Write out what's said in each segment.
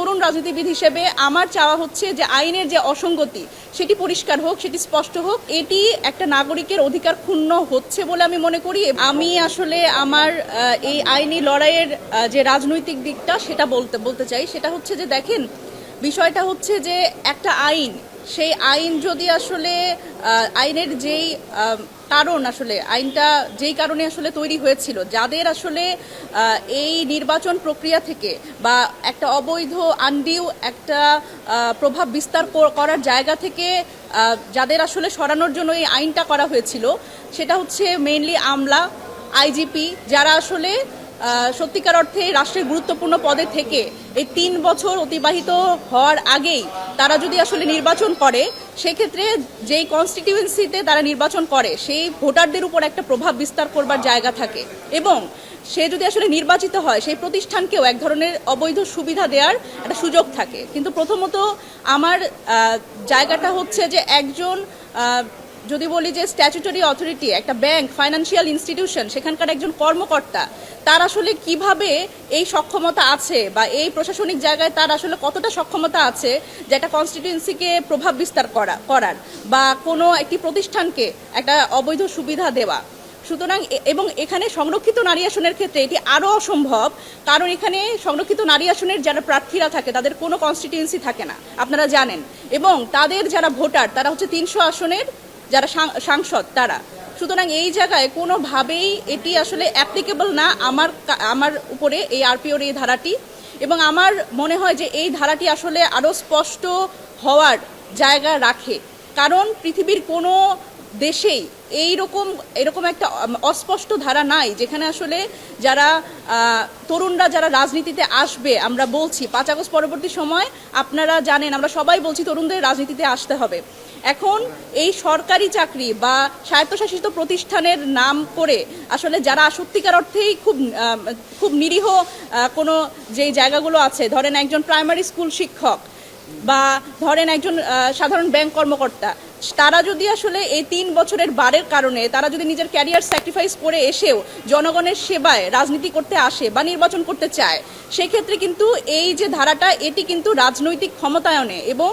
তরুণ রাজনীতিবিদ হিসেবে আমার চাওয়া হচ্ছে যে আইনের যে অসঙ্গতি সেটি পরিষ্কার হোক, সেটি স্পষ্ট হোক। এটি একটা নাগরিকের অধিকার ক্ষুণ্ণ হচ্ছে বলে আমি মনে করি। আমি আসলে আমার এই আইনি লড়াইয়ের যে রাজনৈতিক দিকটা সেটা বলতে চাই। সেটা হচ্ছে যে দেখেন, বিষয়টা হচ্ছে যে একটা আইন, সেই আইন যদি আসলে আইনের যেই কারণ, আসলে আইনটা যেই কারণে আসলে তৈরি হয়েছিল, যাদের আসলে এই নির্বাচন প্রক্রিয়া থেকে বা একটা অবৈধ আনডিউ একটা প্রভাব বিস্তার করার জায়গা থেকে যাদের আসলে সরানোর জন্য এই আইনটা করা হয়েছিল, সেটা হচ্ছে মেইনলি আমলা, আইজিপি, যারা আসলে সত্যিকার অর্থে রাষ্ট্রের গুরুত্বপূর্ণ পদে থেকে এই 3 বছর অতিবাহিত হওয়ার আগেই তারা যদি আসলে নির্বাচন করে, সেক্ষেত্রে যেই কনস্টিটিউয়েন্সিতে তারা নির্বাচন করে সেই ভোটারদের উপর একটা প্রভাব বিস্তার করবার জায়গা থাকে, এবং সে যদি আসলে নির্বাচিত হয় সেই প্রতিষ্ঠানকেও এক ধরনের অবৈধ সুবিধা দেওয়ার একটা সুযোগ থাকে। কিন্তু প্রথমত আমার জায়গাটা হচ্ছে যে একজন যদি বলি যে স্ট্যাচুটরি অথরিটি, একটা ব্যাংক, ফাইন্যান্সিয়াল ইনস্টিটিউশন, সেখানকার একজন কর্মকর্তা, তার আসলে কিভাবে এই সক্ষমতা আছে বা এই প্রশাসনিক জায়গায় তার আসলে কতটা সক্ষমতা আছে যে একটা কনস্টিটিউয়েন্সিকে প্রভাব বিস্তার করার বা কোনো একটি প্রতিষ্ঠানকে একটা অবৈধ সুবিধা দেওয়া। সুতরাং এবং এখানে সংরক্ষিত নারী আসনের ক্ষেত্রে এটি আরও অসম্ভব, কারণ এখানে সংরক্ষিত নারী আসনের যারা প্রার্থীরা থাকে তাদের কোনো কনস্টিটিউয়েন্সি থাকে না, আপনারা জানেন, এবং তাদের যারা ভোটার তারা হচ্ছে 300 আসনের যারা সাংসদ তারা। সুতরাং এই জায়গায় কোনোভাবেই এটি আসলে অ্যাপ্লিকেবল না আমার উপরে এই আরপিওর এই ধারাটি, এবং আমার মনে হয় যে এই ধারাটি আসলে আরও স্পষ্ট হওয়ার জায়গা রাখে, কারণ পৃথিবীর কোনো দেশেই এরকম একটা অস্পষ্ট ধারা নাই যেখানে আসলে যারা তরুণরা যারা রাজনীতিতে আসবে, আমরা বলছি 5 আগস্ট পরবর্তী সময় আপনারা জানেন আমরা সবাই বলছি তরুণদের রাজনীতিতে আসতে হবে। এখন এই সরকারি চাকরি বা স্বায়ত্তশাসিত প্রতিষ্ঠানের নাম করে আসলে যারা সত্যিকার অর্থেই খুব নিরীহ কোনো যেই জায়গাগুলো আছে, ধরেন একজন প্রাইমারি স্কুল শিক্ষক বা ধরেন একজন সাধারণ ব্যাংক কর্মকর্তা, তারা যদি আসলে এই 3 বছরের বারের কারণে তারা যদি নিজের ক্যারিয়ার স্যাক্রিফাইস করে এসেও জনগণের সেবায় রাজনীতি করতে আসে বা নির্বাচন করতে চায়, সেক্ষেত্রে কিন্তু এই যে ধারাটা এটি কিন্তু রাজনৈতিক ক্ষমতায়নে এবং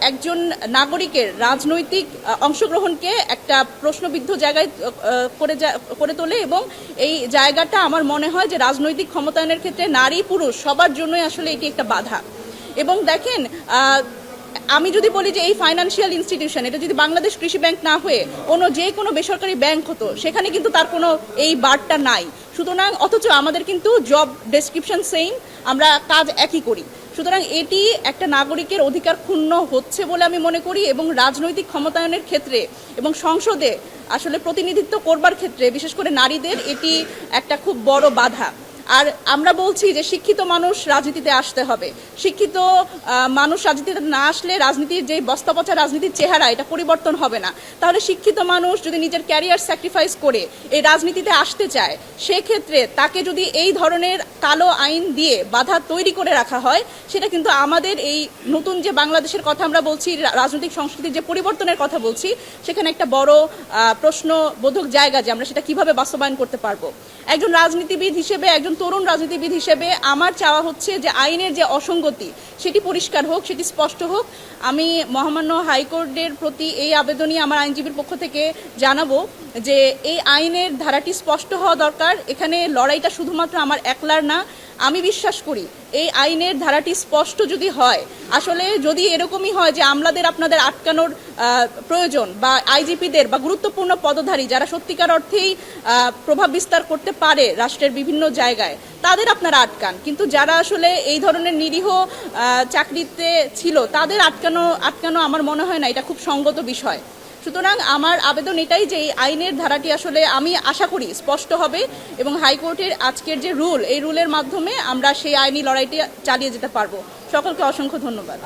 একজন নাগরিকের রাজনৈতিক অংশগ্রহণকে একটা প্রশ্নবিদ্ধ জায়গায় করে তোলে, এবং এই জায়গাটা আমার মনে হয় যে রাজনৈতিক ক্ষমতায়নের ক্ষেত্রে নারী পুরুষ সবার জন্যই আসলে এটি একটা বাধা। এবং দেখেন, আমি যদি বলি যে এই ফাইন্যান্সিয়াল ইনস্টিটিউশন, এটা যদি বাংলাদেশ কৃষি ব্যাংক না হয়ে যে কোনো বেসরকারি ব্যাংক হতো, সেখানে কিন্তু তার কোনো এই বারটা নাই। সুতরাং অথচ আমাদের কিন্তু জব ডেসক্রিপশন সেম, আমরা কাজ একই করি। সুতরাং এটি একটা নাগরিকের অধিকার ক্ষুণ্ণ হচ্ছে বলে আমি মনে করি, এবং রাজনৈতিক ক্ষমতায়নের ক্ষেত্রে এবং সংসদে আসলে প্রতিনিধিত্ব করবার ক্ষেত্রে বিশেষ করে নারীদের এটি একটা খুব বড় বাধা। আর আমরা বলছি যে শিক্ষিত মানুষ রাজনীতিতে আসতে হবে। শিক্ষিত মানুষ রাজনীতিতে না আসলে রাজনীতির যে বস্তাপচা রাজনীতির চেহারা, এটা পরিবর্তন হবে না। তাহলে শিক্ষিত মানুষ যদি নিজের ক্যারিয়ার স্যাক্রিফাইস করে এই রাজনীতিতে আসতে চায়, সেক্ষেত্রে তাকে যদি এই ধরনের কালো আইন দিয়ে বাধা তৈরি করে রাখা হয়, সেটা কিন্তু আমাদের এই নতুন যে বাংলাদেশের কথা আমরা বলছি, রাজনৈতিক সংস্কৃতির যে পরিবর্তনের কথা বলছি, সেখানে একটা বড় প্রশ্নবোধক জায়গা যে আমরা সেটা কিভাবে বাস্তবায়ন করতে পারবো। একজন রাজনীতিবিদ হিসেবে, একজন তরুণ রাজনীতিবিদ হিসেবে আমার চাওয়া হচ্ছে যে আইনের যে অসঙ্গতি সেটি পরিষ্কার হোক, সেটি স্পষ্ট হোক। আমি মহামান্য হাইকোর্টের প্রতি এই আবেদনই আমার আইনজীবীর পক্ষ থেকে জানাবো যে এই আইনের ধারাটি স্পষ্ট হওয়া দরকার। এখানে লড়াইটা শুধুমাত্র আমার একলার না। আমি বিশ্বাস করি এই আইনের ধারাটি স্পষ্ট যদি হয়, আসলে যদি এরকমই হয় যে আমলাদের আপনাদের আটকানোর প্রয়োজন, বা আইজিপিদের বা গুরুত্বপূর্ণ পদধারী যারা সত্যিকার অর্থেই প্রভাব বিস্তার করতে পারে রাষ্ট্রের বিভিন্ন জায়গায়, তাদের আপনারা আটকান, কিন্তু যারা আসলে এই ধরনের নিরীহ চাকরিতে ছিল তাদের আটকানো আমার মনে হয় না এটা খুব সঙ্গত বিষয়। সুতরাং আমার আবেদন এটাই যে এই আইনের ধারাটি আসলে আমি আশা করি স্পষ্ট হবে, এবং হাইকোর্টের আজকের যে রুল, এই রুলের মাধ্যমে আমরা সেই আইনি লড়াইটি চালিয়ে যেতে পারবো। সকলকে অসংখ্য ধন্যবাদ।